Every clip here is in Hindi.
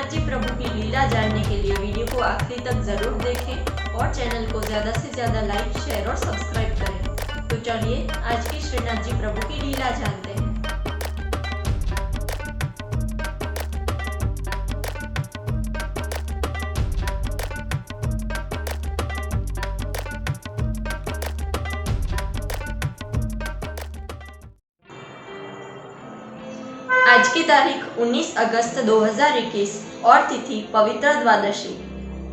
श्रीनाथ जी प्रभु की लीला जानने के लिए वीडियो को आखिरी तक जरूर देखें और चैनल को ज़्यादा से ज़्यादा लाइक, शेयर और सब्सक्राइब करें। तो चलिए आज की श्रीनाथ जी प्रभु की लीला जानते हैं। आज की तारीख 19 अगस्त 2021 और तिथि पवित्र द्वादशी।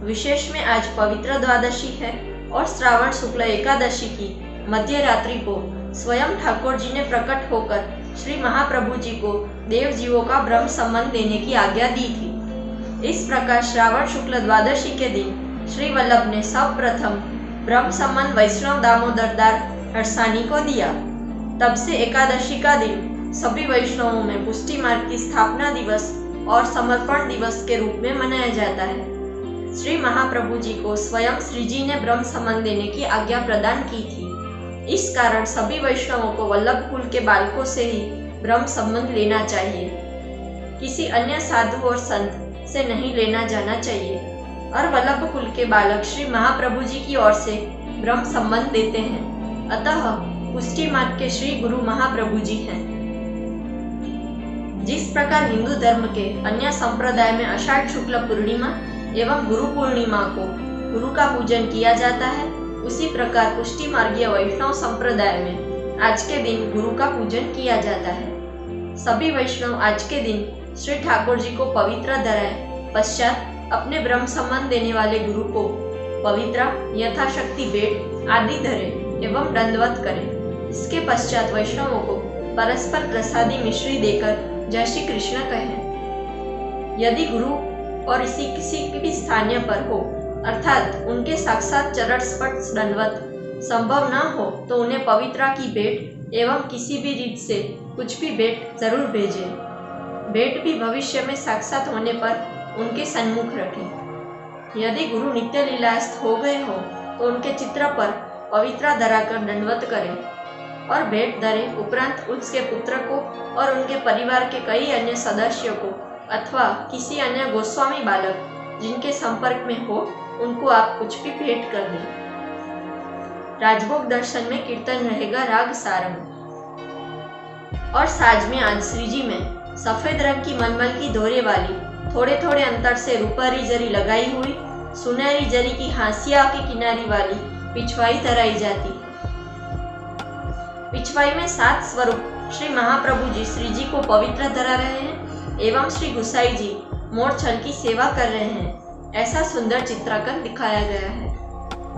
विशेष में आज पवित्र द्वादशी है और श्रावण शुक्ल एकादशी की मध्य रात्रि को स्वयं ठाकुर जी ने प्रकट होकर श्री महाप्रभु जी को देव जीवों का ब्रह्म संबंध देने की आज्ञा दी थी। इस प्रकार श्रावण शुक्ल द्वादशी के दिन श्री वल्लभ ने सर्वप्रथम ब्रह्म संबंध वैष्णव दामोदर दास हरसानी को दिया। तब से एकादशी का दिन सभी वैष्णवों में पुष्टि मार्ग की स्थापना दिवस और समर्पण दिवस के रूप में मनाया जाता है। श्री महाप्रभु जी को स्वयं श्री जी ने ब्रह्म संबंध देने की आज्ञा प्रदान की थी। इस कारण सभी वैष्णवों को वल्लभ कुल के बालकों से ही ब्रह्म संबंध लेना चाहिए, किसी अन्य साधु और संत से नहीं लेना जाना चाहिए। और वल्लभ कुल के बालक श्री महाप्रभु जी की ओर से ब्रह्म संबंध देते हैं। अतः पुष्टि मार्ग के श्री गुरु महाप्रभु जी हैं। जिस प्रकार हिंदू धर्म के अन्य संप्रदाय में आषाढ़ शुक्ल पूर्णिमा एवं गुरु पूर्णिमा को गुरु का पूजन किया जाता है, उसी प्रकार पुष्टि मार्गीय वैष्णव संप्रदाय में आज के दिन गुरु का पूजन किया जाता है। सभी वैष्णव आज के दिन श्री ठाकुर जी को पवित्र धराएं, पश्चात अपने ब्रह्म संबंध देने वाले गुरु को पवित्र यथाशक्ति भेंट आदि धरें एवं दंडवत करें। इसके पश्चात वैष्णवों को परस्पर प्रसादी मिश्री देकर जय श्री कृष्ण कहें। यदि गुरु और इसी किसी भी स्थानीय पर हो, अर्थात उनके साक्षात चरण स्पर्श दंडवत संभव न हो, तो उन्हें पवित्रा की भेंट एवं किसी भी रीत से कुछ भी भेंट जरूर भेजें। भेंट भी भविष्य में साक्षात होने पर उनके सन्मुख रखें। यदि गुरु नित्य लीलास्थ हो गए हो तो उनके चित्र पर पवित्रा धराकर दंडवत करें और भेंट धरे उपरांत उसके पुत्र को और उनके परिवार के कई अन्य सदस्यों को अथवा किसी अन्य गोस्वामी बालक जिनके संपर्क में हो, उनको आप कुछ भी भेंट कर दें। राजभोग दर्शन में कीर्तन रहेगा राग सारंग। और साज में आज श्री जी में सफेद रंग की मलमल की धोरे वाली थोड़े थोड़े अंतर से रूपारी जरी लगाई हुई सुनहरी जरी की हांसिया के किनारी वाली पिछवाई धराई जाती। पिछवाई में 7 स्वरूप श्री महाप्रभु जी श्री जी को पवित्र धरा रहे हैं एवं श्री गुसाई जी मोर छल की सेवा कर रहे हैं, ऐसा सुंदर चित्रांकन दिखाया गया है।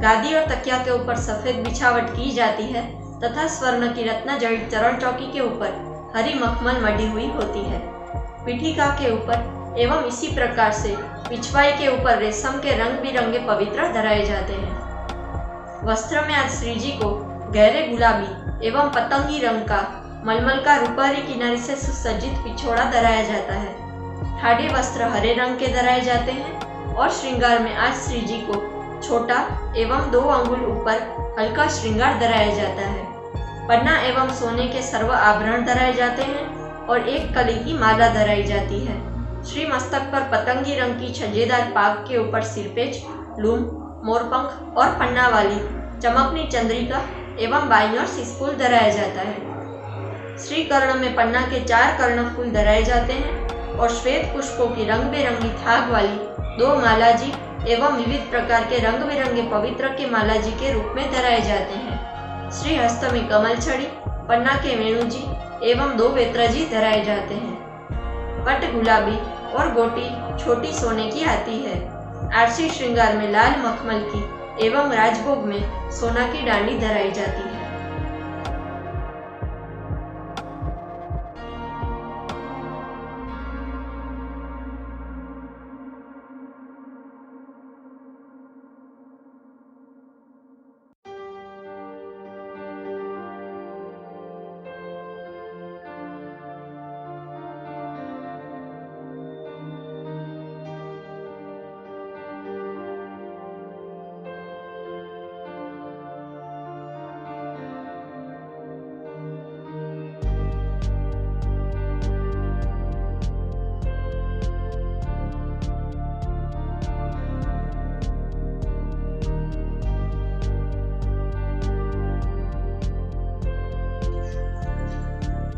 गादी और तकिया के ऊपर सफेद बिछावट की जाती है तथा स्वर्ण की रत्न जड़ित चरण चौकी के ऊपर हरी मखमल मढ़ी हुई होती है। पीठिका के ऊपर एवं इसी प्रकार से पिछवाई के ऊपर रेशम के रंग बिरंगे पवित्र धराए जाते हैं। वस्त्र में आज श्री जी को गहरे गुलाबी एवं पतंगी रंग का मलमल का रूपारी किनारे से सुसज्जित पिछोड़ा धराया जाता है। ठाढ़े वस्त्र हरे रंग के धराए जाते हैं और श्रृंगार में आज श्री जी को छोटा एवं 2 अंगुल ऊपर हल्का श्रृंगार धराया जाता है। पन्ना एवं सोने के सर्व आभरण धराए जाते हैं और एक कली की माला धराई जाती है। श्री मस्तक पर पतंगी रंग की छज्जेदार पाग के ऊपर सिरपेच, लूम, मोरपंख और पन्ना वाली चमकनी चंद्रिका एवं बाई और सिसफूल धराया जाता है। श्री कर्ण में पन्ना के 4 कर्णफूल धराए जाते हैं और श्वेत पुष्पों की रंग बिरंगी थाग वाली 2 मालाजी एवं विविध प्रकार के रंग बिरंगे पवित्र के मालाजी के रूप में धराए जाते हैं। श्री हस्त में कमल छड़ी, पन्ना के वेणुजी एवं 2 वेत्रजी धराए जाते हैं। पट गुलाबी और गोटी छोटी सोने की आती है। आरसी श्रृंगार में लाल मखमल की एवं राजभोग में सोना की डांडी धराई जाती है।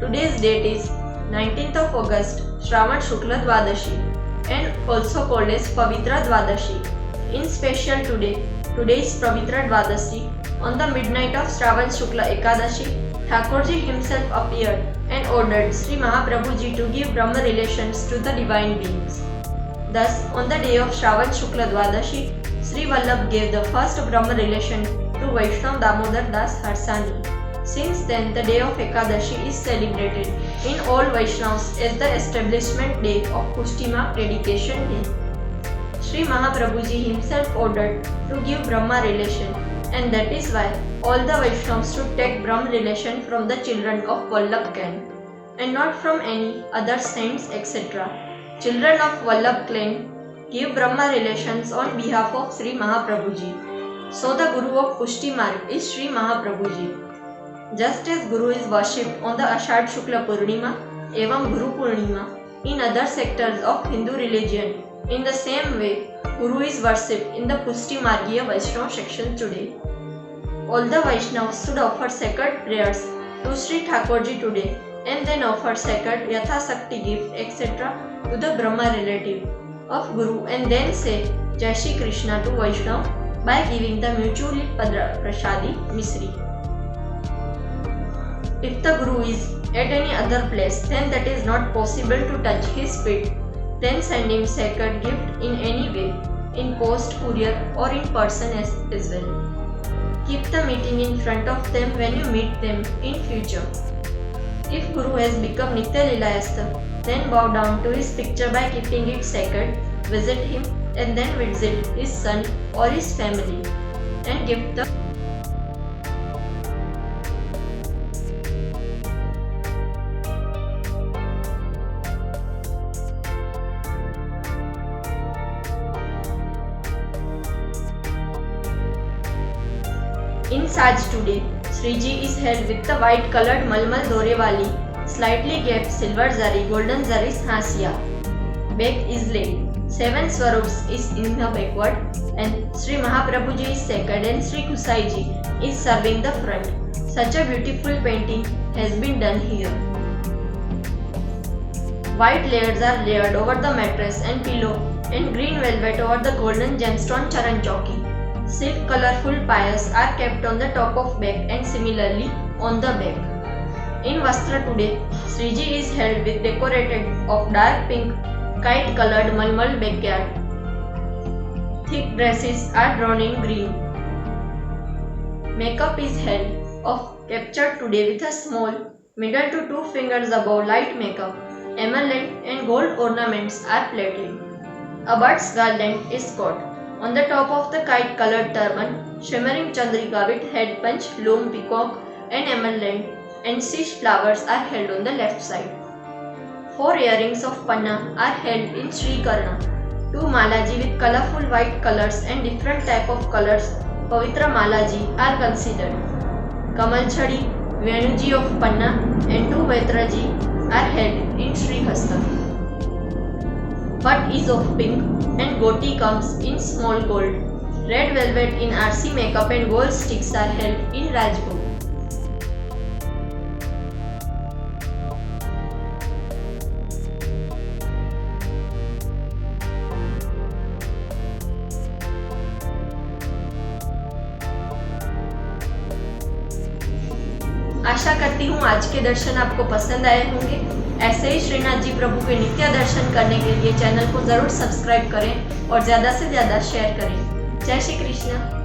Today's date is 19th of August, Shravan Shukla Dwadashi, and also called as Pavitra Dwadashi. In special today is Pavitra Dwadashi. On the midnight of Shravan Shukla Ekadashi, Thakurji himself appeared and ordered Sri Mahaprabhuji to give Brahma relations to the divine beings. Thus, on the day of Shravan Shukla Dwadashi, Sri Vallabh gave the first Brahma relation to Vaishnav Damodar Das Harsani. Since then, the day of Ekadashi is celebrated in all Vaishnavas as the establishment day of Pushtima dedication day. Sri Mahaprabhuji himself ordered to give Brahma relation, and that is why all the Vaishnavas should take Brahma relation from the children of Vallabh clan and not from any other saints etc. Children of Vallabh clan give Brahma relations on behalf of Sri Mahaprabhuji. So the Guru of Pushti Marg is Sri Mahaprabhuji. Just as Guru is worshipped on the Ashadh Shukla Purnima evam Guru Purnima in other sectors of Hindu religion, in the same way Guru is worshipped in the Pushti Margiya Vaishnava section today. All the Vaishnavas should offer sacred prayers to Sri Thakurji today and then offer sacred Yathasakti gift etc. to the Brahma relative of Guru and then say Jai Shri Krishna to Vaishnava by giving the mutually Prasadi Misri. If the Guru is at any other place, then that is not possible to touch his feet. Then send him sacred gift in any way, in post, courier or in person as well. Keep the meeting in front of them when you meet them in future. If Guru has become Nitya Lilayasta, then bow down to his picture by keeping it sacred, visit him and then visit his son or his family and give the In Saj today, Sriji is held with the white colored malmal dore wali, slightly gapped silver zari, golden zari hasiya. Back is laid. 7 swarups is in the backward and Sri Mahaprabhuji is second and Sri Gusaiji is serving the front. Such a beautiful painting has been done here. White layers are layered over the mattress and pillow and green velvet over the golden gemstone charan chauki. Silk colorful payas are kept on the top of back and similarly on the back. In Vastra today, Sriji is held with decorated of dark pink kite colored malmal backyard. Thick dresses are drawn in green. Makeup is held of captured today with a small middle to 2 fingers above light makeup. Emerald and gold ornaments are plated. A bird's garland is caught. On the top of the kite-colored turban, shimmering chandrika with head punch, loom, peacock and emerald and sish flowers are held on the left side. 4 earrings of panna are held in Sri Karna. 2 malaji with colorful white colors and different type of colors, Pavitra malaji are considered. Kamal chhadi, Venuji of panna and 2 vetraji are held in Sri Hasta. Butt is of pink and goti comes in small gold. Red velvet in RC makeup and gold sticks are held in Rajbhog. आशा करती हूँ आज के दर्शन आपको पसंद आए होंगे। ऐसे ही श्रीनाथ जी प्रभु के नित्य दर्शन करने के लिए चैनल को जरूर सब्सक्राइब करें और ज़्यादा से ज़्यादा शेयर करें। जय श्री कृष्ण।